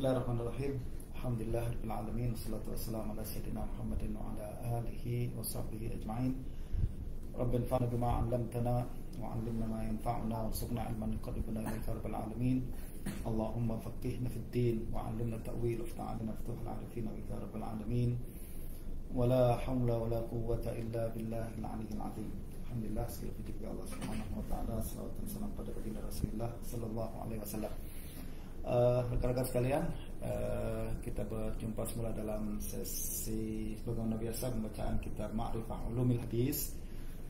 Bismillahirrahmanirrahim. Alhamdulillahirabbil alamin wassalatu wassalamu ala sayyidina Muhammadin wa ala alihi wa sahbihi ajma'in. Rabbana anfa'na bima 'allamtana wa 'allimna ma yanfa'una warzuqna 'ilman yuqarribuna ilaika rabbal alamin. Allahumma faqihna fid din wa 'allimna ta'wil wa ta'allimna futuhal 'arifin wa ya rabbal alamin. Wala haula wala quwwata illa billahil 'aliyyil 'azim. Alhamdulillah, segala puji bagi Allah Subhanahu wa taala, salawat dan salam pada baginda Rasulullah sallallahu alaihi wasallam. Rekan-rekan sekalian, kita berjumpa semula dalam sesi sebagaimana biasa pembacaan kitab Ma'rifah Ulumil Hadis,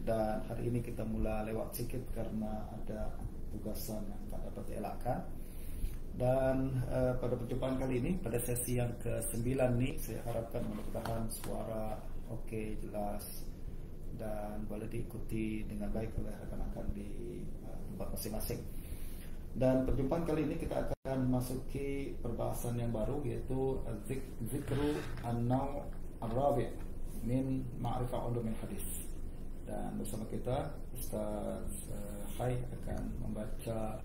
dan hari ini kita mula lewat sedikit karena ada tugasan yang tak dapat dielakkan. Dan pada perjumpaan kali ini, pada sesi yang ke-9 nih, saya harapkan mudah-mudahan suara oke, jelas, dan boleh diikuti dengan baik oleh rekan-rekan di tempat masing-masing. Dan perjumpaan kali ini kita akan masuki perbahasan yang baru, yaitu Zikru An-Naw' Ar-Rabi' min Ma'rifah Ulumil Hadis. Dan bersama kita Ustaz Khai akan membaca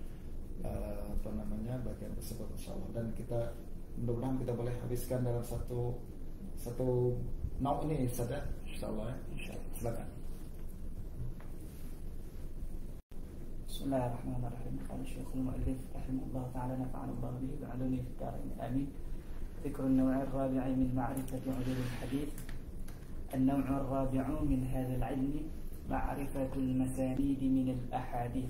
bagian tersebut insyaallah. Dan kita mudah-mudahan kita boleh habiskan dalam satu naw' ini saja insyaallah. Silakan. Bismillahirrahmanirrahim. Qala Syekhul Mu'allif rahimahullah ta'ala nafa'ana Allah bihi wa 'aluni fid darain amin. Dzikru an-naw' ar-rabi' min ma'rifati ulum al-hadith. An-naw' ar-rabi' min hadha al-'ilm ma'rifatu al-masanid min al-ahadith.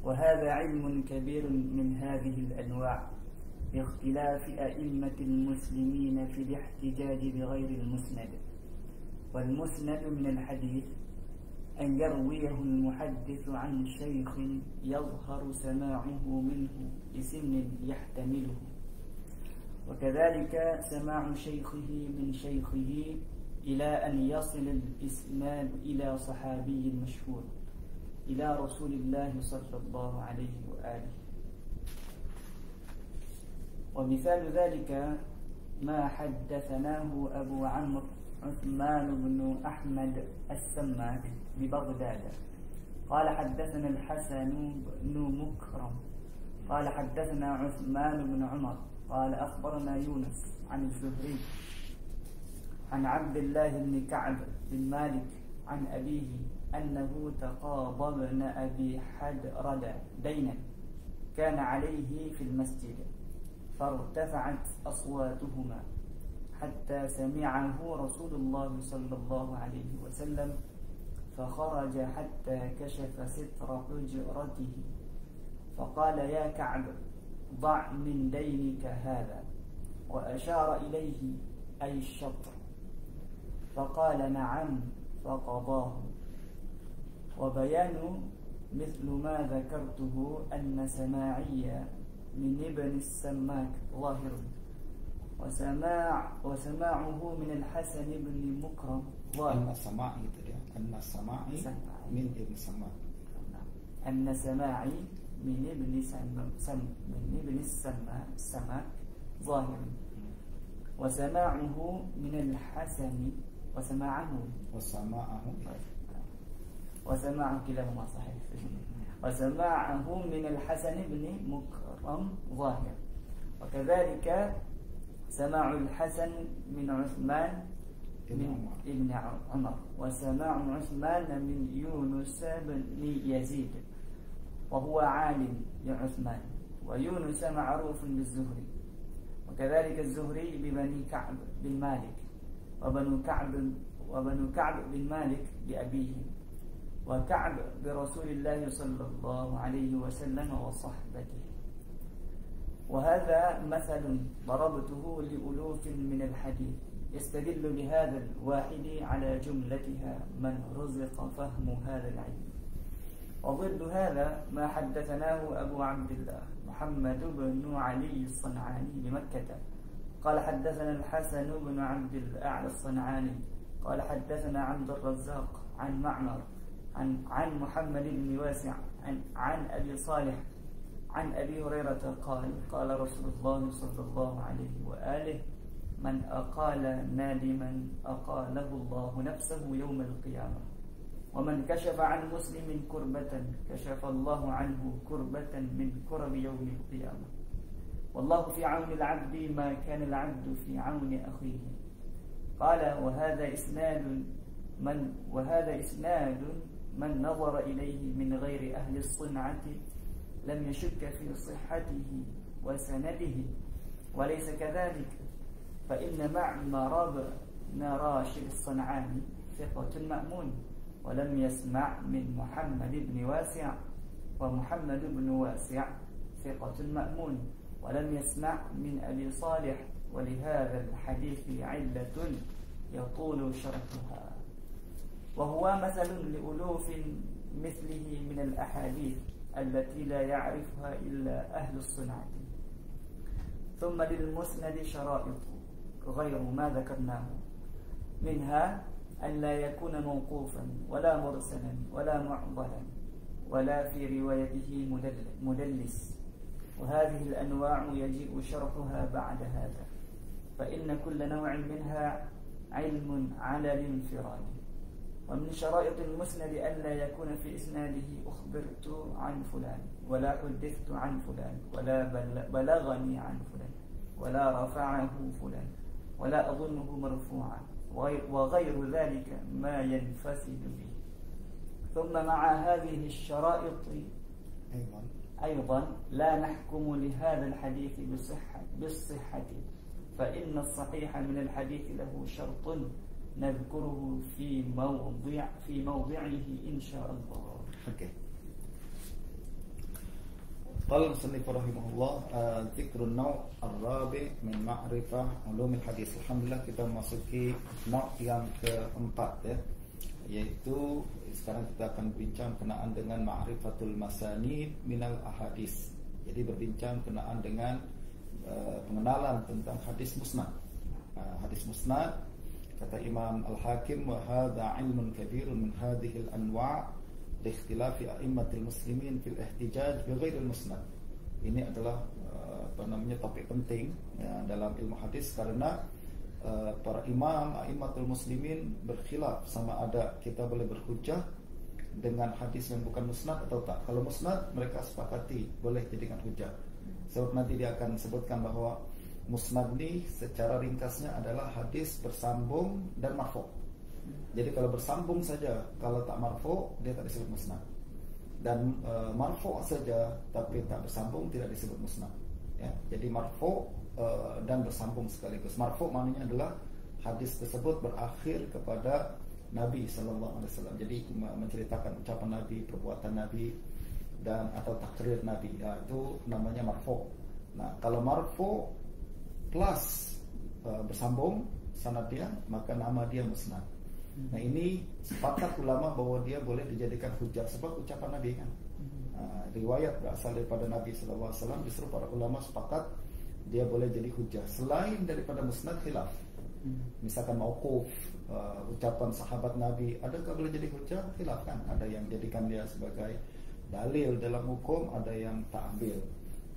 Wa hadha 'ilmun kabirun min hadhihi al-anwa' باختلاف أئمة المسلمين في الاحتجاج بغير المسند. والمسند من الحديث أن يرويه المحدث عن شيخ يظهر سماعه منه بسن يحتمله، وكذلك سماع شيخه من شيخه إلى أن يصل الإسناد إلى صحابي مشهور إلى رسول الله صلى الله عليه وآله. ومثال ذلك ما حدثناه أبو عمرو عثمان بن أحمد السماك ببغداد قال حدثنا الحسن بن مكرم قال حدثنا عثمان بن عمر قال أخبرنا يونس عن الزهري عن عبد الله بن كعب بن مالك عن أبيه أنه تقاضى ابن أبي حدرد دينا كان عليه في المسجد، فارتفعت أصواتهما حتى سمعه رسول الله صلى الله عليه وسلم، فخرج حتى كشف ستر حجرته فقال يا كعب ضع من دينك هذا، وأشار إليه أي الشطر، فقال نعم، فقضاه. وبيان مثل ما ذكرته أن سماعي من ابن السماك ظاهر، وسماعه من الحسن بن مكرم ظاهر. أن سماعي من ابن سماك. أن سماعي من ابن السماك ظاهر، وسماعه من الحسن وسماعه كلاهما صحيح. وسماعه من الحسن بن مكرم ظاهر، وكذلك سماع الحسن من عثمان ابن عمر، وسماع عثمان من يونس بن يزيد وهو عالم لعثمان، ويونس معروف بالزهري، وكذلك الزهري ببني كعب بن مالك، وبنو كعب بن مالك بأبيهم، وكعب برسول الله صلى الله عليه وسلم وصحبته. وهذا مثل ضربته لألوف من الحديث يستدل بهذا الواحد على جملتها من رزق فهم هذا العلم. وضد هذا ما حدثناه أبو عبد الله محمد بن علي الصنعاني بمكة قال حدثنا الحسن بن عبد الأعلى الصنعاني قال حدثنا عبد الرزاق عن معمر عن محمد بن واسع عن أبي صالح عن أبي هريرة قال قال رسول الله صلى الله عليه وآله من أقال نادما أقاله الله نفسه يوم القيامة، ومن كشف عن مسلم كربة كشف الله عنه كربة من كرب يوم القيامة. والله في عون العبد ما كان العبد في عون أخيه. قال وهذا إسناد من نظر إليه من غير أهل الصنعة لم يشك في صحته وسنده، وليس كذلك، فإن معمر بن راشد الصنعاني ثقة مأمون، ولم يسمع من محمد بن واسع، ومحمد بن واسع ثقة مأمون، ولم يسمع من أبي صالح، ولهذا الحديث علة يطول شرحها، وهو مثل لألوف مثله من الأحاديث التي لا يعرفها إلا أهل الصنعة. ثم للمسند شرائط غير ما ذكرناه، منها أن لا يكون موقوفا ولا مرسلا ولا معضلا ولا في روايته مدلس، وهذه الأنواع يجيء شرحها بعد هذا، فإن كل نوع منها علم على الانفراد. ومن شرائط المسند أن لا يكون في إسناده أخبرت عن فلان، ولا حدثت عن فلان، ولا بلغني عن فلان، ولا رفعه فلان، ولا أظنه مرفوعا، وغير ذلك ما ينفسد به. ثم مع هذه الشرائط أيضا لا نحكم لهذا الحديث بالصحة، فإن الصحيح من الحديث له شرط نذكره في موضعه إن شاء الله. قال المصنف رحمه الله ذكر النوع الرابع من معرفة علوم الحديث. Alhamdulillah kita memasuki nauk yang keempat ya, yaitu sekarang kita akan bincang kenaan dengan ma'rifatul masanid minal ahadis. Jadi berbincang kenaan dengan pengenalan tentang hadis musnad. Hadis musnad, kata Imam Al-Hakim, wa hadha ilmun kabirun min hadhihi al-anwa' li ikhtilafi a'immatil muslimin fil ihtijaj bi ghairil musnad. Ini adalah topik penting ya, dalam ilmu hadis, karena para imam a'immatul muslimin berkhilaf sama ada kita boleh berhujjah dengan hadis yang bukan musnad atau tak. Kalau musnad mereka sepakati boleh dijadikan hujjah. Sebab nanti dia akan sebutkan bahwa musnad ini secara ringkasnya adalah hadis bersambung dan marfu'. Jadi kalau bersambung saja, kalau tak marfu' dia tak disebut musnad. Dan marfu' saja tapi tak bersambung tidak disebut musnad. Ya, jadi marfu' dan bersambung sekaligus. Marfu' maknanya adalah hadis tersebut berakhir kepada Nabi sallallahu alaihi wasallam. Jadi menceritakan ucapan Nabi, perbuatan Nabi, dan atau takrir Nabi. Ya, itu namanya marfu'. Nah, kalau marfu' plus bersambung sanad dia, maka nama dia musnad. Nah, ini sepakat ulama bahwa dia boleh dijadikan hujjah sebab ucapan Nabi kan. Riwayat berasal daripada Nabi sallallahu alaihi wasallam, justru para ulama sepakat dia boleh jadi hujjah. Selain daripada musnad khilaf. Misalkan mauquf, ucapan sahabat Nabi, adakah boleh jadi hujjah? Khilaf kan. Ada yang jadikan dia sebagai dalil dalam hukum, ada yang tak ambil.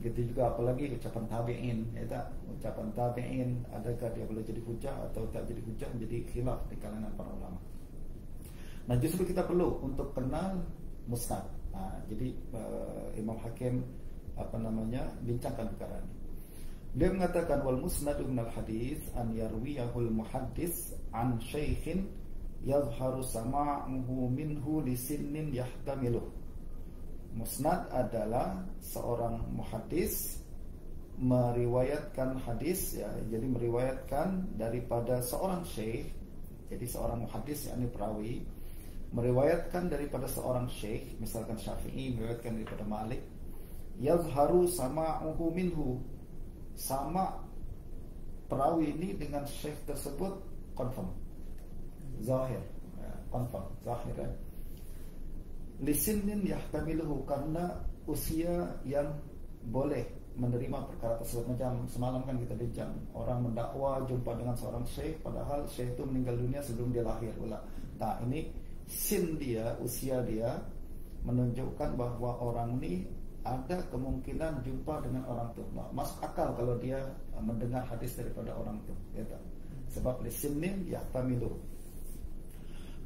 Gitu juga apalagi ucapan tabi'in, ya tak? Ucapan tabi'in, adakah dia boleh jadi hujjah atau tak jadi hujjah, menjadi khilaf di kalangan para ulama. Nah, justru kita perlu untuk kenal musnad. Nah, jadi Imam Hakim bincangkan perkara ini. Beliau mengatakan wal musnadu minal hadis an yarwiyahul muhaddis an syaikhin yazharu sama'uhu minhu li sinnin yahtamiluh. Musnad adalah seorang muhaddis meriwayatkan hadis ya, jadi meriwayatkan daripada seorang syekh. Jadi seorang muhaddis yakni perawi meriwayatkan daripada seorang syekh, misalkan Syafi'i meriwayatkan daripada Malik, yazharu sama'uhu minhu, sama perawi ini dengan syekh tersebut confirm, zahir, confirm, zahir ya. Lisinin yahtamiluhu, karena usia yang boleh menerima perkara tersebut. Macam semalam kan kita bincang, orang mendakwa jumpa dengan seorang syekh, padahal syekh itu meninggal dunia sebelum dia lahir pula. Nah, ini sin dia, usia dia menunjukkan bahwa orang ini ada kemungkinan jumpa dengan orang itu. Nah, masuk akal kalau dia mendengar hadis daripada orang itu, ya tak? Sebab lisinin yahtamiluhu.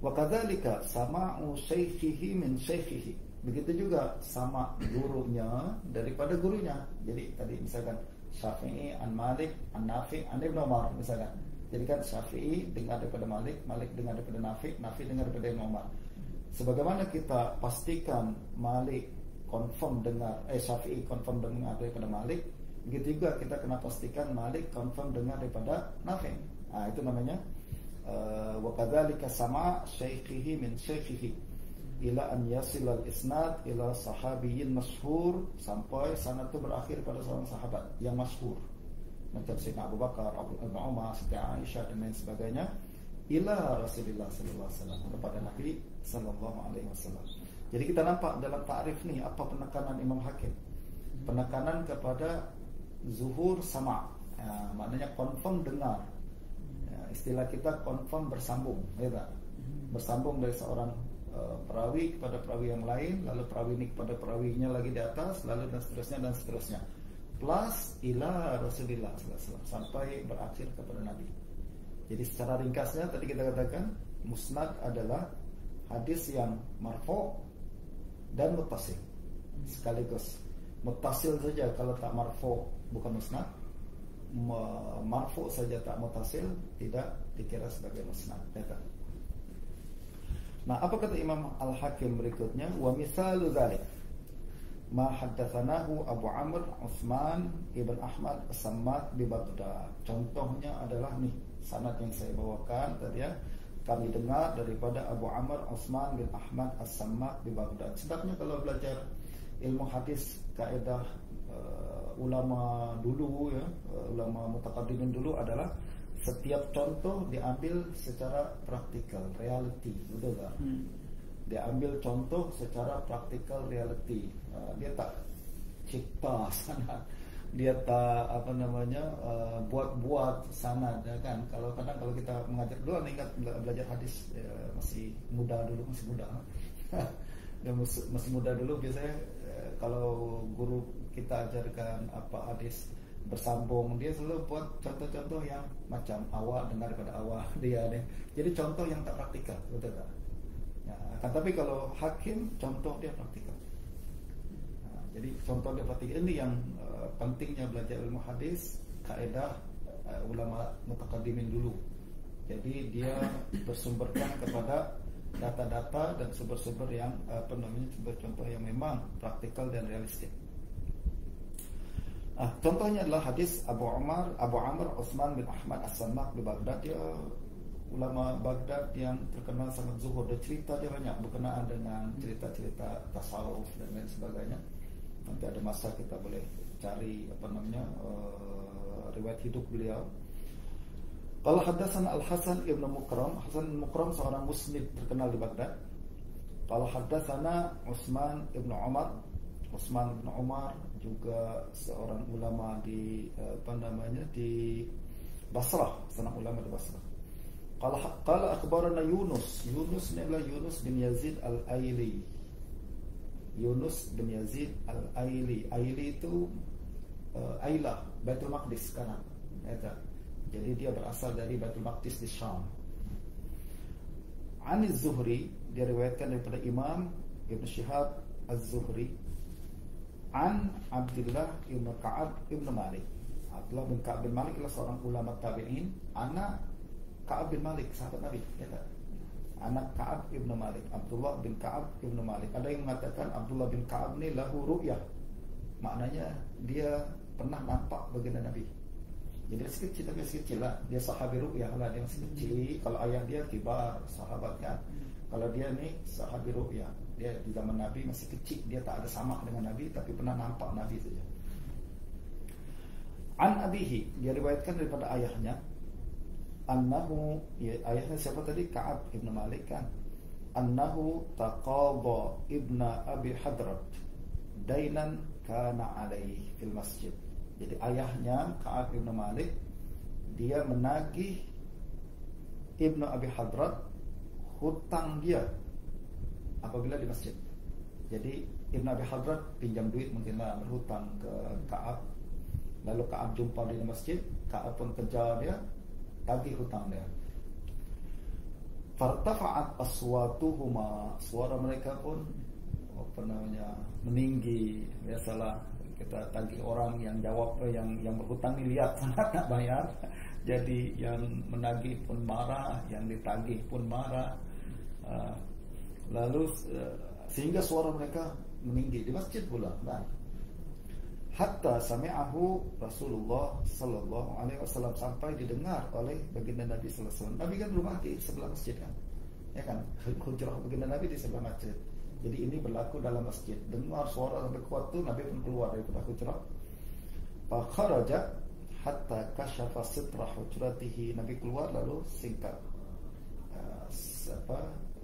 Wa kadzalika sama'u syaikhihi min syaikhihi. Begitu juga sama gurunya daripada gurunya. Jadi tadi misalkan Syafi'i an Malik an Nafi' an Ibnu Umar misalkan. Jadi kan Syafi'i dengar daripada Malik, Malik dengar daripada Nafi', Nafi' dengar daripada Ibnu Umar. Sebagaimana kita pastikan Malik confirm dengar Syafi'i confirm dengar daripada Malik, begitu juga kita kena pastikan Malik confirm dengar daripada Nafi'. Itu namanya wa kadzalika sama' syaikhihi min syaikhihi ila an yasil al-isnad ila sahabiyyin masyhur, sampai sanad itu berakhir pada seorang sahabat yang masyhur macam Sayyidina Abu Bakar, Ibnu Umar, Siti Aisyah dan lain sebagainya, ila Rasulullah sallallahu alaihi wasallam, kepada Nabi sallallahu alaihi wasallam. Jadi kita nampak dalam takrif ni apa penekanan Imam Hakim. Penekanan kepada zuhur sama', maknanya confirm dengar. Istilah kita confirm bersambung, ya tak? Bersambung dari seorang perawi kepada perawi yang lain, lalu perawi ini kepada perawinya lagi di atas, lalu dan seterusnya plus ila Rasulullah sallallahu alaihi wasallam, sampai berakhir kepada Nabi. Jadi secara ringkasnya tadi kita katakan musnad adalah hadis yang marfu' dan muttasil sekaligus. Muttasil saja kalau tak marfu' bukan musnad, marfu' saja tak muttasil tidak dikira sebagai musnad. Nah, apa kata Imam Al-Hakim berikutnya? Wa misalu dzalik ma haddatsanahu Abu Amr Utsman ibn Ahmad As-Sammak bi Baghdad. Contohnya adalah nih sanad yang saya bawakan tadi ya. Kami dengar daripada Abu Amr Utsman bin Ahmad As-Sammak di Baghdad. Sebabnya kalau belajar ilmu hadis kaidah ulama dulu ya, ulama mutaqaddimin dulu adalah setiap contoh diambil secara praktikal, reality, betul tak? Diambil contoh secara praktikal, reality. Dia tak cipta sanad, dia tak buat-buat sanad, ya kan? Kalau kadang kalau kita mengajar dulu, ingat belajar hadis masih muda dulu, masih muda dulu biasanya kalau guru kita ajarkan apa hadis bersambung, dia selalu buat contoh-contoh yang macam awak dengar daripada awak dia deh. Jadi contoh yang tak praktikal, betul tak? Ya, tapi kalau Hakim contoh dia praktikal. Jadi contoh dia praktikal. Ini yang pentingnya belajar ilmu hadis, kaidah ulama mutaqaddimin dulu. Jadi dia bersumberkan kepada data-data dan sumber-sumber yang contoh yang memang praktikal dan realistik. Contohnya adalah hadis Abu Amr Utsman bin Ahmad As-Sammak di Baghdad. Dia ulama Baghdad yang terkenal sangat zuhud. Dia cerita dia banyak berkenaan dengan cerita-cerita tasawuf dan lain sebagainya. Nanti ada masa kita boleh cari riwayat hidup beliau. Qala haddatsana Al-Hasan ibn Mukram. Hasan ibn Mukram seorang musnid terkenal di Baghdad. Qala haddatsana Utsman ibn Umar. Utsman bin Umar juga seorang ulama di di Basrah, seorang ulama di Basrah. Qala akhbarana Yunus. Yunus ini adalah Yunus bin Yazid Al-Aili. Yunus bin Yazid Al-Aili. Aili itu Ailah, Baitul Maqdis sekarang. Jadi dia berasal dari Baitul Maqdis di Syam. Aniz Zuhri, dia riwayatkan daripada Imam Ibn Shihab Az-Zuhri an Abdullah ibn Ka'ab ibn Malik. Abdullah bin Ka'ab bin Malik adalah seorang ulama tabi'in, anak Ka'ab bin Malik, sahabat Nabi, ya tak? Anak Ka'ab ibn Malik, Abdullah bin Ka'ab ibn Malik. Ada yang mengatakan Abdullah bin Ka'ab ni lahu ru'yah, maknanya dia pernah nampak baginda Nabi. Jadi masih kecil, tapi masih kecil lah. Dia sahabi ru'yah lah, dia masih kecil. Kalau ayah dia kibar, sahabat kan. Kalau dia ni sahabi ru'yah, dia di zaman Nabi masih kecil, dia tak ada sama dengan Nabi, tapi pernah nampak Nabi saja. An abihi, dia riwayatkan daripada ayahnya. Annahu, ya, ayahnya siapa tadi? Ka'ab ibn Malik kan. Annahu taqadha ibna Abi Hadrat dainan kana alaihi fil masjid. Jadi ayahnya Ka'ab ibn Malik, dia menagih Ibnu Abi Hadrat hutang dia apabila di masjid. Jadi Ibn Abi Hadrat pinjam duit, mungkinlah berhutang ke Ka'ab. Lalu Ka'ab jumpa dia di masjid, Ka'ab pun kejar dia, tagih hutang dia. Fartafa'at aswatuhuma, suara mereka pun meninggi. Biasalah kita tagih orang yang jawab, yang berhutang nih lihat sangat nggak bayar, jadi yang menagih pun marah, yang ditagih pun marah. Lalu sehingga suara mereka meninggi di masjid pula. Nah, hatta sami'ahu Rasulullah sallallahu alaihi wasallam, sampai didengar oleh baginda Nabi sallallahu alaihi wasallam. Nabi kan rumah di sebelah masjid kan, ya kan, hujrah baginda Nabi di sebelah masjid. Jadi ini berlaku dalam masjid. Dengar suara sampai kuat tuh, Nabi pun keluar daripada hujrah. Fa kharaja hatta kashafa sitra hujratihi. Nabi keluar lalu singkat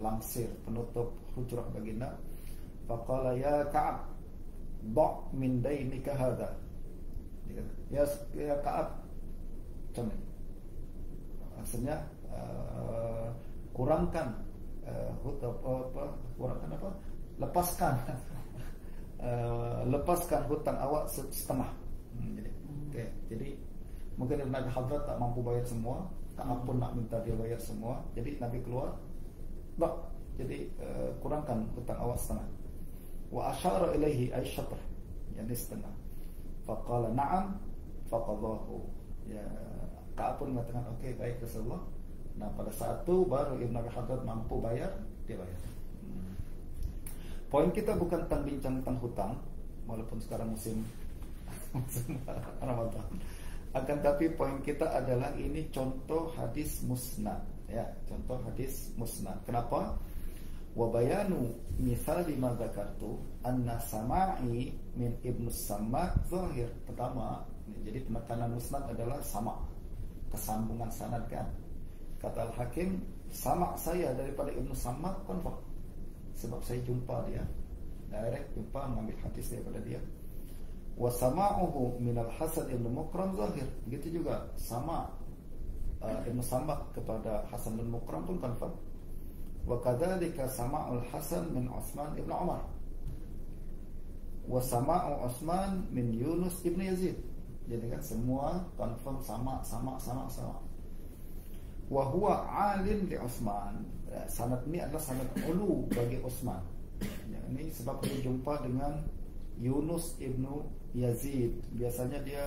langsir penutup hujrah baginda. Faqala ya Ka'ab, ba' min dainika hadha. Ya Ka'ab, macam ni. Maksudnya kurangkan kurangkan apa? Lepaskan lepaskan hutang awak setengah. Jadi mungkin Nabi Hadrat tak mampu bayar semua, Ka'ab pun nak minta dia bayar semua. Jadi Nabi keluar, jadi kurangkan hutang awak setengah. Wa asyara ilaihi ay syatr, yani setengah. Faqala na'am faqadahu. Ya, Ka'ab pun mengatakan okey, baik Rasulullah. Nah, pada saat itu baru Ibn Abi Hadrat mampu bayar, dia bayar. Poin kita bukan tentang bincang tentang hutang, walaupun sekarang musim Ramadan. Akan tapi poin kita adalah ini contoh hadis musnad, ya, contoh hadis musnad. Kenapa? Wa bayanu mithali ma dzakartu anna sama'i min Ibnu Sammak zahir. Pertama, jadi penekanan musnad adalah sama, kesambungan sanad kan. Kata Al-Hakim, sama saya daripada Ibnu Sammak confirm, sebab saya jumpa dia, direct jumpa, mengambil hadis daripada dia. Wa sama'uhu min al-Hasan ibn Muqram zahir. Begitu juga sama Ibnu Sammak kepada Hasan bin Muqram pun confirm. Wa kadzalika sama'ul Hasan min Utsman ibn Umar. Wa sama'u Utsman min Yunus ibn Yazid. Jadi kan semua confirm sama. Wa huwa 'alin li Utsman. Sanad ini adalah sanad ulu bagi Utsman. Ya, ini sebab dia jumpa dengan Yunus ibnu Yazid. Biasanya dia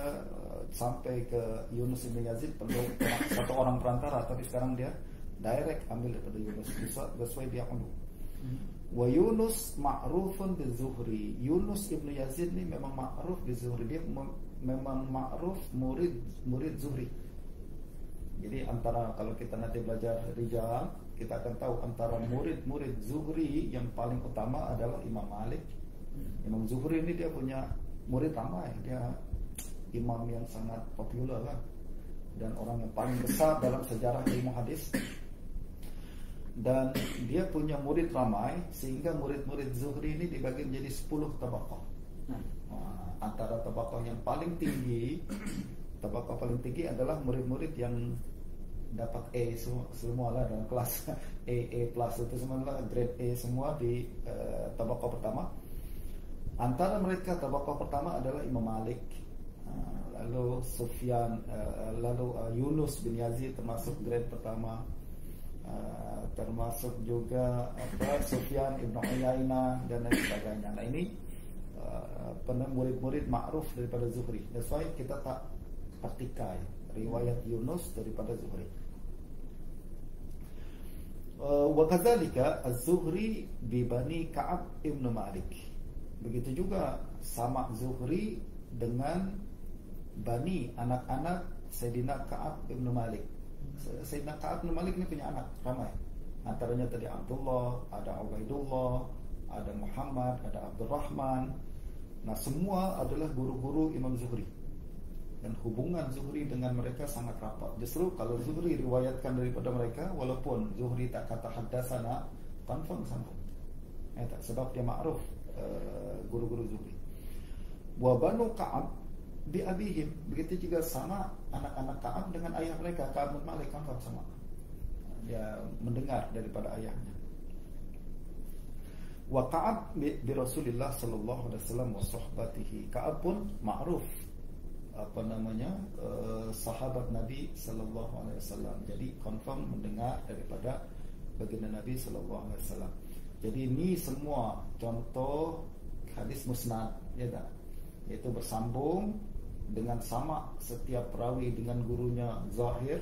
sampai ke Yunus ibnu Yazid perlu satu orang perantara, tapi sekarang dia direct ambil daripada Yunus. Sesuai dia ulu. Wa Yunus ma'rufun bi Zuhri. Yunus ibnu Yazid ni memang ma'ruf bi Zuhri. Dia memang ma'ruf murid Zuhri. Jadi antara, kalau kita nanti belajar rijal, kita akan tahu antara murid-murid Zuhri yang paling utama adalah Imam Malik. Imam Zuhri ini dia punya murid ramai, dia imam yang sangat popular kan, dan orang yang paling besar dalam sejarah ilmu hadis. Dan dia punya murid ramai, sehingga murid-murid Zuhri ini dibagi menjadi 10 tabaqah. Antara tabaqah yang paling tinggi, tabaqah paling tinggi adalah murid-murid yang dapat A semua lah dalam kelas A plus, itu semua adalah grade A semua di tabaqah pertama. Antara mereka tabaqah pertama adalah Imam Malik, lalu Sufyan, lalu Yunus bin Yazid termasuk grade pertama, termasuk juga Sufyan ibn Uyainah dan lain sebagainya. Nah ini murid-murid ma'ruf daripada Zuhri. That's why kita tak partikai riwayat Yunus daripada Zuhri. Wa kadzalika Az-Zuhri bi Bani Ka'ab ibn Malik. Begitu juga sama Zuhri dengan Bani, anak-anak Sayyidina Ka'ab ibn Malik. Sayyidina Ka'ab ibn Malik ini punya anak ramai. Antaranya tadi Abdullah, ada Ubaidullah, ada Muhammad, ada Abdurrahman. Nah semua adalah guru-guru Imam Zuhri. Dan hubungan Zuhri dengan mereka sangat rapat. Justru kalau Zuhri riwayatkan daripada mereka, walaupun Zuhri tak kata haddatsana, confirm sambung. Sebab dia ma'ruf guru-guru Zuhri. Wa Banu Ka'ab bi abihim. Begitu juga sama anak-anak Ka'ab dengan ayah mereka, Ka'ab bin Malik, confirm sama. Dia mendengar daripada ayahnya. Wa Ka'ab bi Rasulillah sallallahu alaihi wasallam wa sahbatihi. Ka'ab pun ma'ruf sahabat Nabi sallallahu alaihi wasallam. Jadi confirm mendengar daripada baginda Nabi sallallahu alaihi wasallam. Jadi ini semua contoh hadis musnad, ya tak? yaitu bersambung dengan sama setiap perawi dengan gurunya zahir,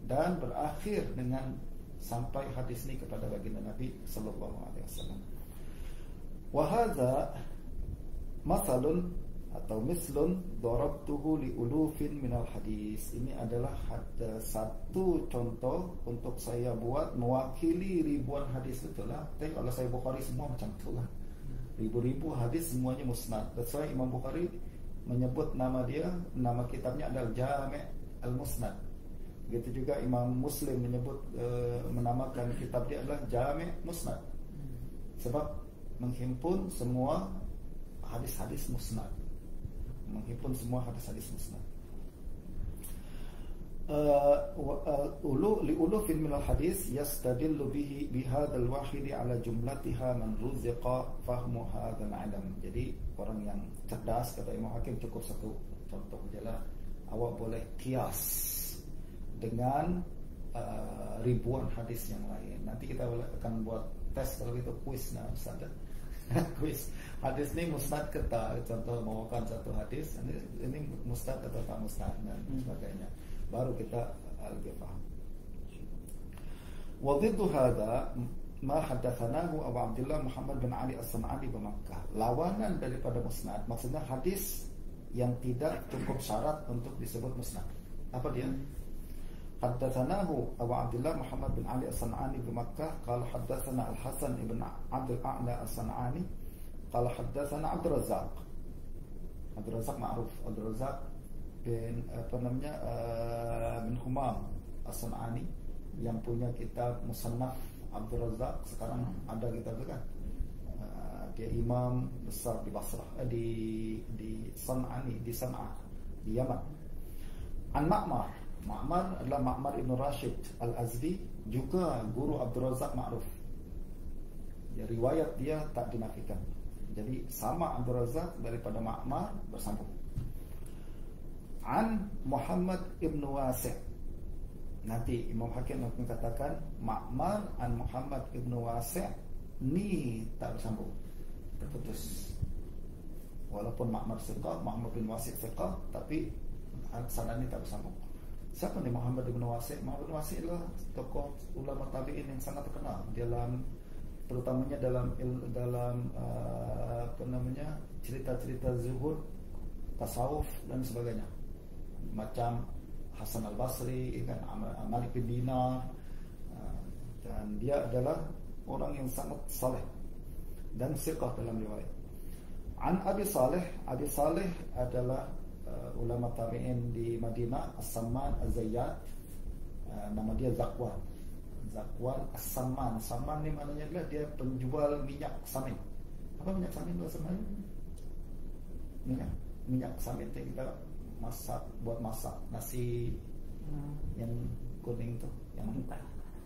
dan berakhir dengan sampai hadis ini kepada baginda Nabi sallallahu alaihi wasallam. Wa hadza masalun atau mislun darabtuhu li ulufin minal hadis. Ini adalah satu contoh untuk saya buat mewakili ribuan hadis, betul lah. Tapi kalau saya Bukhari semua macam itulah, ribu-ribu hadis semuanya musnad. That's why Imam Bukhari menyebut nama kitabnya adalah Jami' al-Musnad. Begitu juga Imam Muslim menyebut menamakan kitab dia adalah Jami' Musnad, sebab menghimpun semua hadis-hadis musnad, menghimpun semua hadis-hadis musnad. Li ulufin min al-hadis yastadillu bihi bihadzal wahidi ala jumlatiha man ruziqa fahmu hadzal ilm. Jadi orang yang cerdas, kata Imam Hakim, cukup satu contoh sajalah. Awak boleh kias dengan ribuan hadis yang lain. Nanti kita akan buat tes kalau gitu, kuis nah Ustaz. Kuis hadis ini musnad ke tak, contoh membawakan satu hadis ini musnad atau tak musnad dan sebagainya, baru kita lebih paham. Wa dhiddu hadza ma haddatsanahu Abu Abdullah Muhammad bin Ali As-San'ani di Makkah. Lawanan daripada musnad maksudnya hadis yang tidak cukup syarat untuk disebut musnad. Apa dia? Haddatsanahu Abu Abdullah Muhammad bin Ali As-San'ani bi Makkah qala haddatsana Al-Hasan ibn Abdul A'la As-San'ani qala haddatsana Abdul Razzaq. Abdul Razzaq ma'ruf, Abdul Razzaq bin bin Humam As-San'ani yang punya kitab Musannaf Abdul Razzaq. Sekarang ada kitab itu kan. Dia imam besar di Basrah, di San'ani, di San'a, di Yaman. An Ma'mar adalah Ma'mar ibn Rashid Al-Azdi, juga guru Abdul Razzaq ma'ruf. Ya, riwayat dia tak dinafikan. Jadi sama Abdul Razzaq daripada Ma'mar bersambung. An Muhammad ibn Wasi'. Nanti Imam Hakim akan katakan Ma'mar an Muhammad ibn Wasi' ni tak bersambung, terputus. Walaupun Ma'mar thiqah, Muhammad bin Wasi' thiqah, tapi sanad ini tak bersambung. Siapa ni Muhammad bin Wasi'? Muhammad bin Wasi' adalah tokoh ulama tabi'in yang sangat terkenal dalam, terutamanya dalam cerita-cerita zuhud, tasawuf dan sebagainya. Macam Hasan Al-Basri, kan, Malik bin Dinar, dan dia adalah orang yang sangat saleh dan thiqah dalam riwayat. An Abi Saleh adalah ulama tabi'in di Madinah, As-Samman Az-Zayyat, nama dia Zakwan As-Samman. Samman ni maknanya adalah dia penjual minyak samin. Apa minyak samin bahasa Melayu? Minyak samin yang kita buat masak nasi yang kuning tu, yang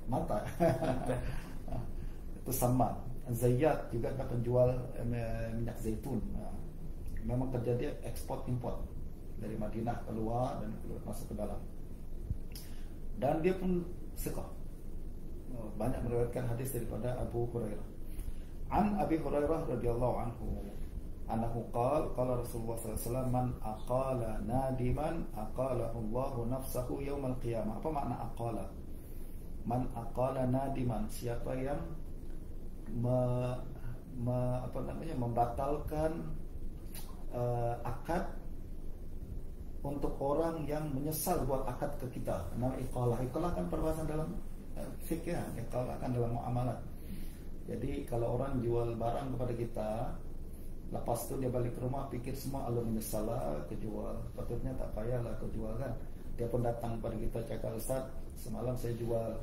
mata. Itu Samman. Az-Zayyat juga ada penjual minyak zaitun. Memang terjadi ekspor import dari Madinah keluar dan masuk ke dalam. Dan dia pun thiqah, banyak meriwayatkan hadis daripada Abu Hurairah. An Abi Hurairah radhiyallahu anhu annahu qala Rasulullah sallallahu alaihi wasallam man aqala nadiman aqalahu Allahu nafsahu yaumal qiyamah. Apa makna aqala? Man aqala nadiman, siapa yang membatalkan akad untuk orang yang menyesal buat akad ke kita. Nama iqalah kan perbahasan dalam fikih, iqalah kan dalam muamalat. Jadi kalau orang jual barang kepada kita, lepas tu dia balik ke rumah pikir semua Allah menyesal lah kejual, patutnya tak payahlah kejual kan. Dia pun datang kepada kita cakap, Ustaz, semalam saya jual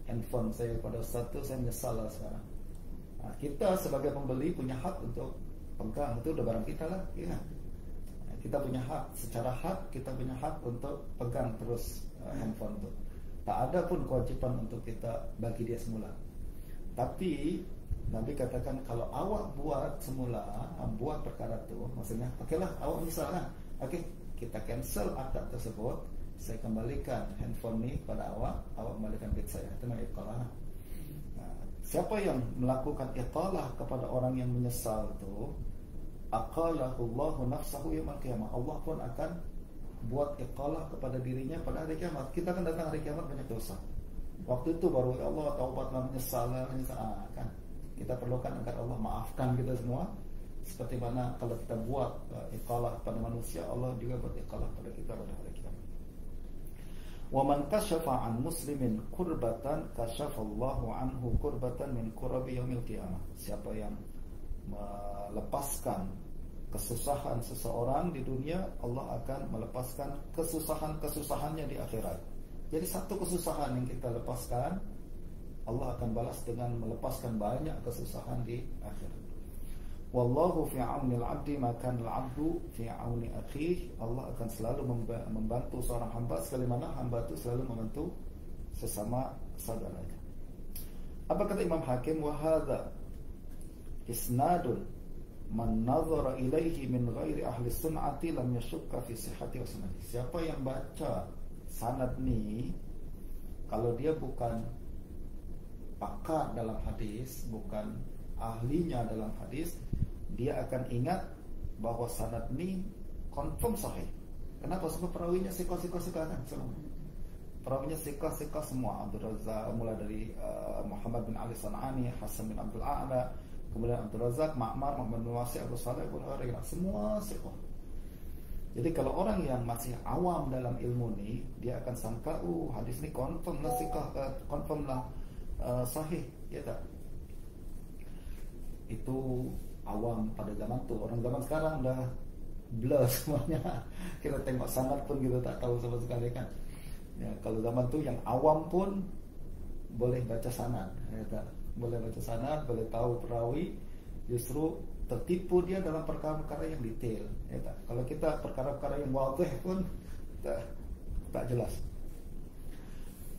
handphone saya pada Ustaz tu, saya menyesal lah sekarang. Kita sebagai pembeli punya hak untuk pegang, itu udah barang kita lah, ya. Kita punya hak, secara hak kita punya hak untuk pegang terus handphone itu. Tak ada pun kewajiban untuk kita bagi dia semula. Tapi Nabi katakan kalau awak buat semula, buat perkara itu, maksudnya, okeylah awak misalkan, okey, kita cancel akad tersebut, saya kembalikan handphone ni pada awak kembalikan duit saya. Itu namanya iqalah. Siapa yang melakukan iqalah kepada orang yang menyesal itu, aqalahu Allahu nafsahu yaumil qiyamah. Allah pun akan buat iqalah kepada dirinya pada hari kiamat. Kita akan datang hari kiamat banyak dosa. Waktu itu baru ya Allah taubatlah, menyesal kan. Kita perlukan agar Allah maafkan kita semua. Seperti mana kalau kita buat iqalah pada manusia, Allah juga buat iqalah pada kita pada hari kiamat. Wa man kashafa an muslimin kurbatan kashafallahu anhu kurbatan min kurabi yaumil qiyamah. Siapa yang melepaskan kesusahan seseorang di dunia, Allah akan melepaskan kesusahan-kesusahannya di akhirat. Jadi satu kesusahan yang kita lepaskan, Allah akan balas dengan melepaskan banyak kesusahan di akhirat. Wallahu fi auni al-'abdi ma kana al-'abdu fi auni akhihi. Allah akan selalu membantu seorang hamba sebagaimana hamba itu selalu membantu sesama saudaranya. Apa kata Imam Hakim? Wa hadza isnadun man nazara ilaihi min ghairi ahli sunnati lam yashukka fi sihhati wa sanadi. Siapa yang baca sanad ni, kalau dia bukan pakar dalam hadis, bukan ahlinya dalam hadis, dia akan ingat bahwa sanad ni confirm sahih. Kenapa? Sebab perawinya sikah-sikah kan semua. Perawinya sikah-sikah semua. Abdul Razak, mulai dari Muhammad bin Ali San'ani, Hasan bin Abdul A'la, kemudian Abdul Razak, Ma'mar, Muhammad bin Wasi', Abu Salih, Abu Hurairah, semua sikah. Jadi kalau orang yang masih awam dalam ilmu ni, dia akan sangka, hadis ni confirm lah sikah, confirm lah sahih, ya tak? Itu awam pada zaman tu. Orang zaman sekarang dah blur semuanya. Kita tengok sanad pun kita tak tahu sama sekali kan. Ya, kalau zaman tu yang awam pun boleh baca sanad, ya tak? Boleh baca sanad, boleh tahu perawi, justru tertipu dia dalam perkara-perkara yang detail, ya tak? Kalau kita perkara-perkara yang wadih pun tak jelas.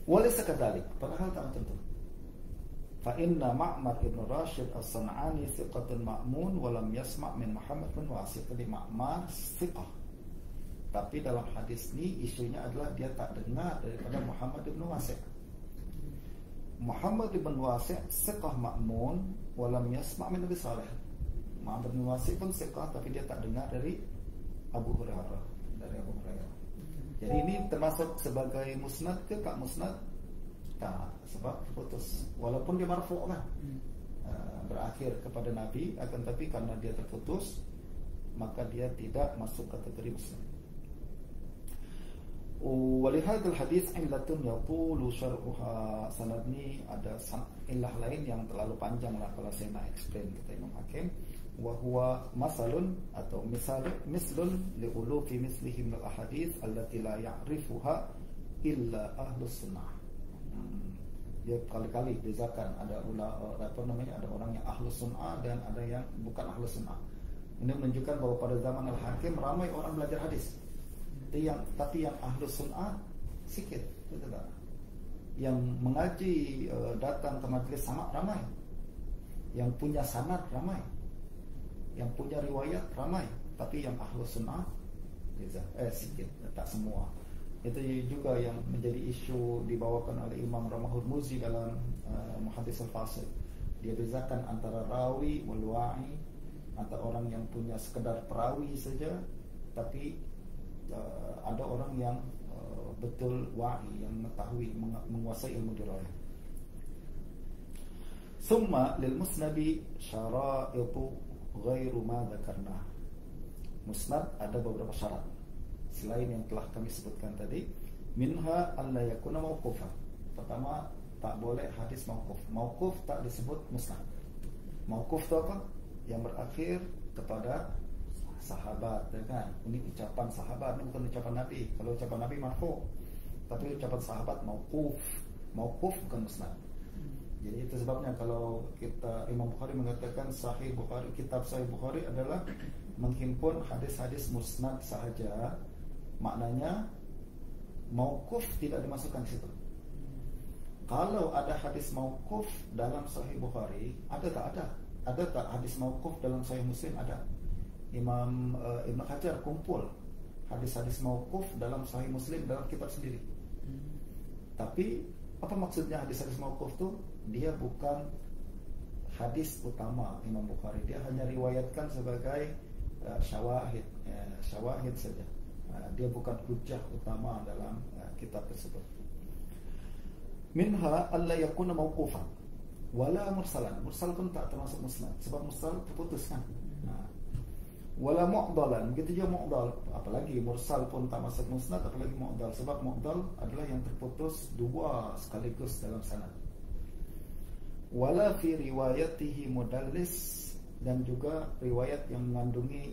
Walaysa kadzalik, padahal tak macam tu. Fa inna Ma'mar ibn Rashid as-San'ani thiqatun ma'mun wa lam yasma' min Muhammad bin Wasi'. Jadi Ma'mar thiqah, tapi dalam hadis ni isunya adalah dia tak dengar daripada Muhammad bin Wasi'. Muhammad bin Wasi' thiqah ma'mun wa lam yasma' min Abi Salih. Muhammad bin Wasi' pun thiqah, tapi dia tak dengar dari Abu Hurairah, Jadi ini termasuk sebagai musnad ke tak musnad? Tak, sebab terputus. Walaupun dia marfu' kan, berakhir kepada Nabi, akan tapi karena dia terputus, maka dia tidak masuk kategori musnad. Walihadzal hadis illatun yaqulu syar'uha. Sanad ni ada illah lain yang terlalu panjang lah kalau saya nak explain, kata Imam Hakim. Wa huwa masalun atau mislun li'ulufi mislihi min al-ahadits allati la ya'rifuha illa ahlus sunnah. Dia kali-kali bezakan, ada ada orang yang ahlus sunnah dan ada yang bukan ahlus sunnah. Ini menunjukkan bahwa pada zaman Al-Hakim ramai orang belajar hadis. Tapi yang ahlus sunnah sikit, betul tak? Yang mengaji datang ke majlis sangat ramai. Yang punya sanad ramai. Yang punya riwayat ramai, tapi yang ahlus sunnah sikit, tak semua. Itu juga yang menjadi isu dibawakan oleh Imam Ramahul Muzi dalam Muhaddits al-Fasil. Dia bezakan antara rawi wal wa'i, antara orang yang punya sekedar perawi saja, tapi ada orang yang betul wa'i, yang mengetahui, menguasai ilmu dirayah. Summa lil musnadi syara'itu ghairu ma dzakarna. Musnad ada beberapa syarat selain yang telah kami sebutkan tadi. Minha alla yakuna mauqufan. Pertama, tak boleh hadis mauquf. Mauquf tak disebut musnad. Mauquf itu apa? Yang berakhir kepada sahabat, ya kan? Ini ucapan sahabat, ini bukan ucapan Nabi. Kalau ucapan Nabi marfu', tapi ucapan sahabat mauquf. Mauquf bukan musnad. Jadi itu sebabnya kalau kita Imam Bukhari mengatakan Sahih Bukhari, kitab Sahih Bukhari adalah menghimpun hadis-hadis musnad sahaja, maknanya mauquf tidak dimasukkan di situ. Kalau ada hadis mauquf dalam Sahih Bukhari, ada tak? Ada tak hadis mauquf dalam Sahih Muslim? Ada. Imam Ibn Hajar kumpul hadis-hadis mauquf dalam Sahih Muslim dalam kitab sendiri. Tapi apa maksudnya hadis-hadis mauquf itu? Dia bukan hadis utama Imam Bukhari. Dia hanya riwayatkan sebagai syawahid, syawahid saja. Dia bukan hujjah utama dalam kitab tersebut. Minha alla yakuna mauqufan wala mursalan. Mursal pun tak termasuk musnad, sebab mursal terputus kan. Wala mu'dalan, begitu juga mu'dal. Apalagi mursal pun tak masuk musnad, apalagi mu'dal, sebab mu'dal adalah yang terputus dua sekaligus dalam sanad. Wala fi riwayatihi mudallis, dan juga riwayat yang mengandungi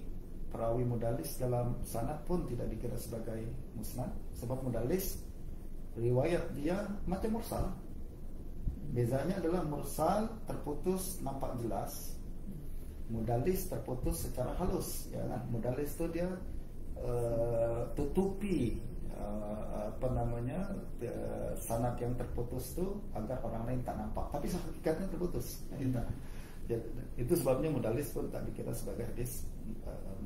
perawi mudallis dalam sanad pun tidak dikira sebagai musnad, sebab mudallis riwayat dia macam mursal. Bezanya adalah mursal terputus nampak jelas, mudallis terputus secara halus, ya kan? Mudallis itu dia tutupi sanad yang terputus itu agar orang lain tak nampak, tapi hakikatnya terputus. Itu sebabnya mudallis pun tak dikira sebagai hadis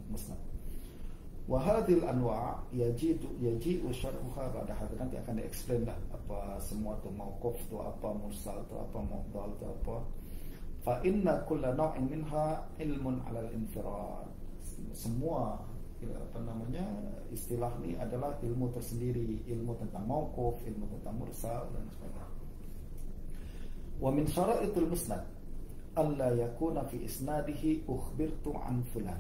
musnad. Wa hadhil anwa' yaji'u syarhuha ba'da hadha. Nanti akan di-explain lah apa semua tu mauquf tu apa, mursal tu apa, mu'dal tu apa. Fa inna kulla naw'in minha ilmun 'ala al-infirad. Semua istilah ni adalah ilmu tersendiri, ilmu tentang mauquf, ilmu tentang mursal dan sebagainya. Wa min syara'itul musnad alla yakuna fi isnadihi ukhbirtu an fulan.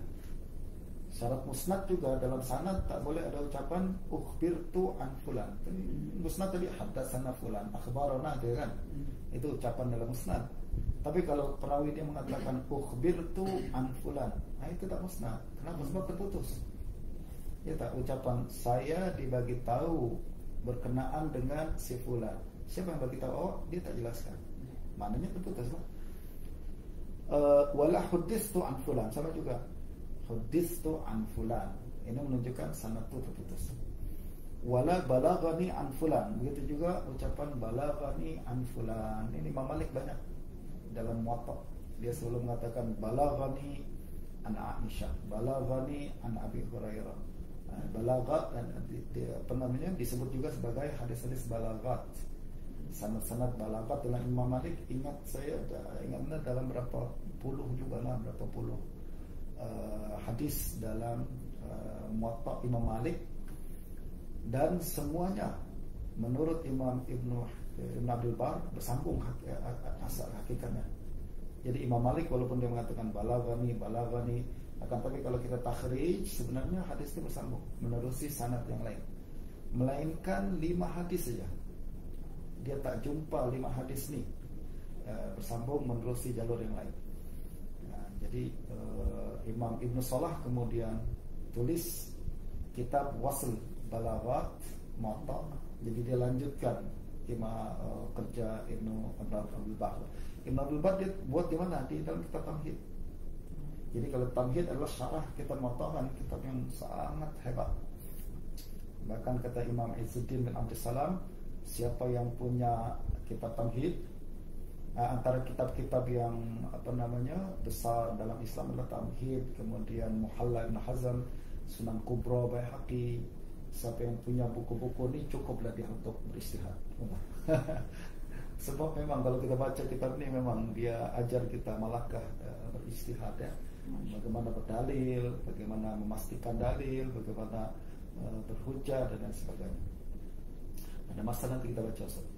Syarat musnad juga dalam sanad tak boleh ada ucapan ukhbirtu an fulan. Musnad tadi haddatsana fulan, akhbarana, dia kan? Itu ucapan dalam musnad. Tapi kalau perawi dia mengatakan ukhbirtu an fulan, itu tak musnad. Kenapa? Sebab terputus. Ya tak, ucapan saya dibagi tahu berkenaan dengan si fulan. Siapa yang bagi tahu? Oh, dia tak jelaskan. Maknanya terputus lah. Wala hudistu an fulan, sama juga. Hudistu an fulan, ini menunjukkan sanad itu terputus. Wala balagani an fulan, begitu juga ucapan balagani an fulan. Ini Imam Malik banyak dalam Muwatta, dia selalu mengatakan balagani an Aisyah, balagani an Abi Hurairah. Balagat disebut juga sebagai hadis-hadis balagat. Sanad-sanad balagat dalam Imam Malik, ingat dalam berapa puluh juga lah, berapa puluh hadis dalam Muwatta Imam Malik, dan semuanya menurut Imam Ibn Abdul Bar bersambung asal hakikatnya. Jadi Imam Malik walaupun dia mengatakan balagani, akan tapi kalau kita takhrij sebenarnya hadis itu bersambung menerusi sanad yang lain, melainkan 5 hadis saja dia tak jumpa 5 hadis ni bersambung menerusi jalur yang lain. Jadi Imam Ibn Salah kemudian tulis kitab Wasl Balaghat Muwatta. Jadi dia lanjutkan kerja Ibn Abdul Bar. Ibn Abdul Bar dia buat di mana? Di dalam kitab Tamhid. Jadi kalau Tamhid adalah syarah kitab Muwatta, kan kitab yang sangat hebat. Bahkan kata Imam Izzuddin bin Abdus Salam, siapa yang punya kitab Tamhid, antara kitab-kitab yang besar dalam Islam adalah Tamhid, kemudian Muhalla Ibn Hazm, Sunan Kubra Baihaqi. Siapa yang punya buku-buku ini cukuplah dia untuk beristihad. Sebab memang kalau kita baca kitab ini memang dia ajar kita malakah beristihad, ya. Bagaimana berdalil, bagaimana memastikan dalil, bagaimana berhujjah dan lain sebagainya. Ada masalah nanti kita baca, Ustaz.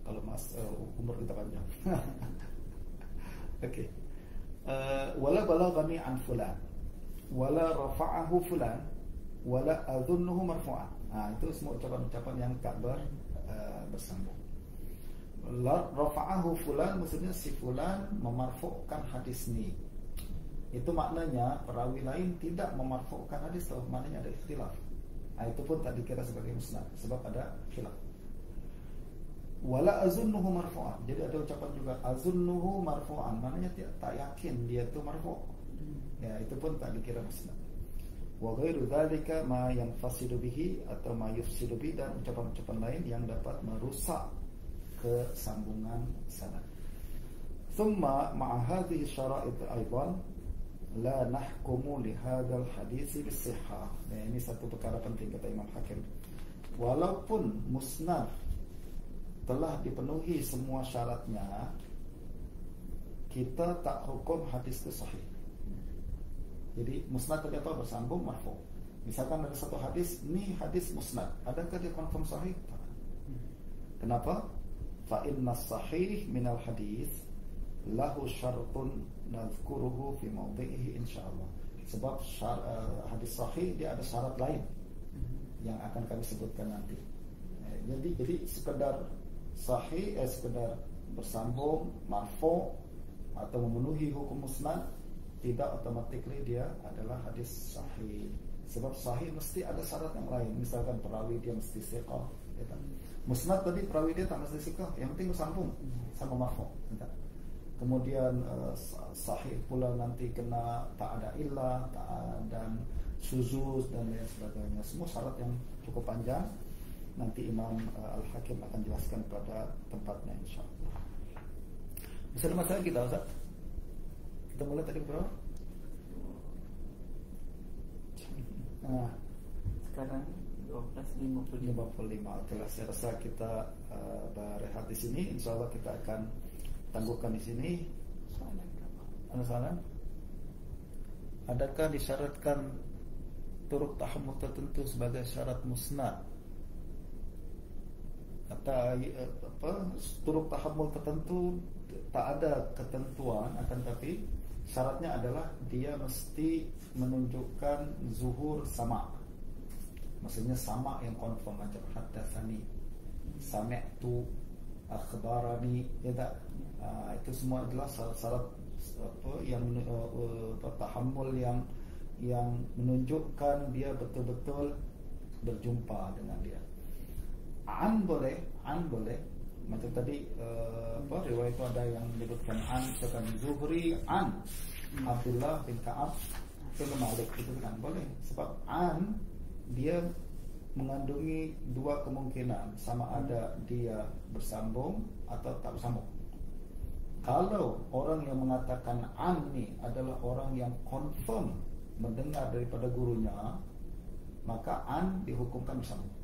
Kalau umur kita panjang. Okey. Wala balagani an fulan, wala rafa'ahu fulan, wala adhunnuhu marfu'an. Itu semua ucapan-ucapan yang tak bersambung. Rafa'ahu fulan maksudnya si fulan memarfu'kan hadis ni. Itu maknanya perawi lain tidak memarfu'kan hadis itu, maknanya ada ikhtilaf. Itu pun tak dikira sebagai musnad sebab ada khilaf. Wala azunnuhu marfu'an. Jadi ada ucapan juga azunnuhu marfu'an, maknanya tak yakin dia itu marfu'. Ya, itu pun tak dikira musnad. Wa ghairu dzalika ma yanfasidu bihi atau ma yufsidu bihi, dan ucapan-ucapan lain yang dapat merusak kesambungan sanad. Thumma ma'a hadhihi syara'it aidan la nahkumu li hadzal hadits bis-sihhah. Ini satu perkara penting kata Imam Hakim. Walaupun musnad telah dipenuhi semua syaratnya, kita tak hukum hadis itu sahih. Jadi musnad tadi apa? Bersambung, marfu. Misalkan ada satu hadis, ini hadis musnad, adakah dia confirm sahih? Kenapa? Fa inna sahih minal hadis lahu syartun nadhkuruhu fi mawdi'ihi insyaallah. Sebab hadis sahih dia ada syarat lain yang akan kami sebutkan nanti. Jadi sekedar sahih, sekedar bersambung, marfu atau memenuhi hukum musnad tidak automatically dia adalah hadis sahih. Sebab sahih mesti ada syarat yang lain. Misalkan perawi dia mesti thiqah, ya kan? Musnad tadi perawi dia tak mesti thiqah, yang penting bersambung sama marfu. Kemudian sahih pula nanti kena tak ada illah, dan syuzuz dan lain sebagainya. Semua syarat yang cukup panjang. Nanti Imam Al-Hakim akan jelaskan pada tempatnya insyaallah. Bisa ada masalah kita, Ustaz? Kita mulai tadi berapa? Nah, sekarang 12.55. Itulah saya rasa kita berehat di sini. Insyaallah kita akan tangguhkan di sini. Ada salam? Adakah disyaratkan turuk tahammul tertentu sebagai syarat musnad? Kata turuk tahammul tertentu tak ada ketentuan, akan tapi syaratnya adalah dia mesti menunjukkan zuhur sama. Maksudnya sama yang confirm, macam haddatsani, sami'tu, akhbarani, ya tak? Itu semua adalah syarat yang tahammul yang menunjukkan dia betul-betul berjumpa dengan dia. An boleh, macam tadi riwayat itu ada yang menyebutkan an, misalkan Zuhri an Abdullah bin Ka'ab bin Malik, itu kan boleh. Sebab an dia mengandungi dua kemungkinan, sama ada dia bersambung atau tak bersambung. Kalau orang yang mengatakan an ni adalah orang yang confirm mendengar daripada gurunya, maka an dihukumkan bersambung.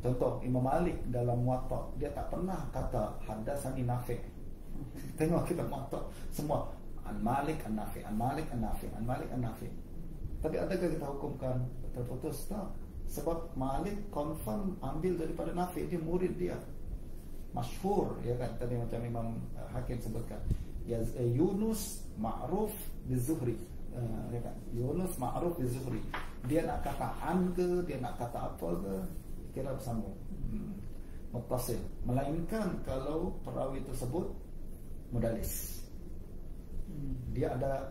Contoh Imam Malik dalam Muwatta, dia tak pernah kata haddatsani Nafi'. Tengok kita Muwatta semua an Malik an Nafi', an Malik an Nafi', an Malik an Nafi'. Tapi adakah kita hukumkan terputus? Tak. Sebab Malik confirm ambil daripada Nafi', dia murid dia. Masyhur, ya kan, tadi macam Imam Hakim sebutkan. Yunus ma'ruf bizuhri. Ya kan? Yunus ma'ruf bizuhri. Dia nak kata an ke, dia nak kata apa ke, kira bersambung, muttasil. Melainkan kalau perawi tersebut mudalis, dia ada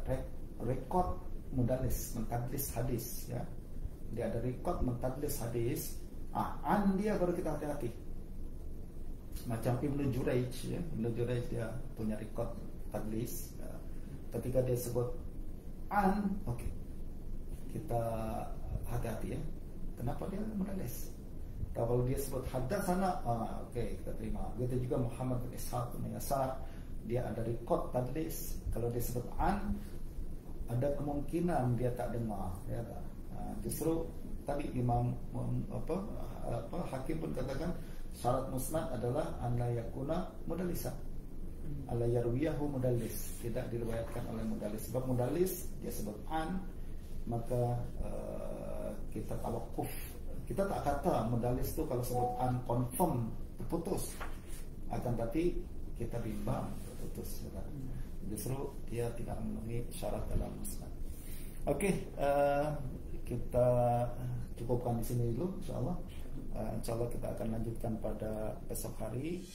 rekod mudalis, mentadlis hadis, ya. Dia ada rekod mentadlis hadis. An dia baru kita hati-hati. Macam Ibnu Jurayj, ya. Ibnu Jurayj dia punya rekod tadlis, ya. Ketika dia sebut an, okey, kita hati-hati, ya. Kenapa dia mudalis? Kalau dia sebut haddatsana, okey, kita terima. Begitu juga Muhammad bin Ishaq bin Yasar, dia ada rekod tadlis. Kalau dia sebut an, ada kemungkinan dia tak dengar, ya tak? Justru tadi Imam Hakim pun katakan syarat musnad adalah an la yakuna mudallisan, ala yarwiyahu mudallis, tidak diriwayatkan oleh mudallis. Sebab mudallis dia sebut an, maka kita tawakuf. Kita tak kata mudallis tu kalau sebut an confirm terputus, akan tapi kita bimbang terputus, ya. Justru dia tidak memenuhi syarat dalam musnad. Okey, kita cukupkan di sini dulu insyaallah. Insyaallah kita akan lanjutkan pada besok hari.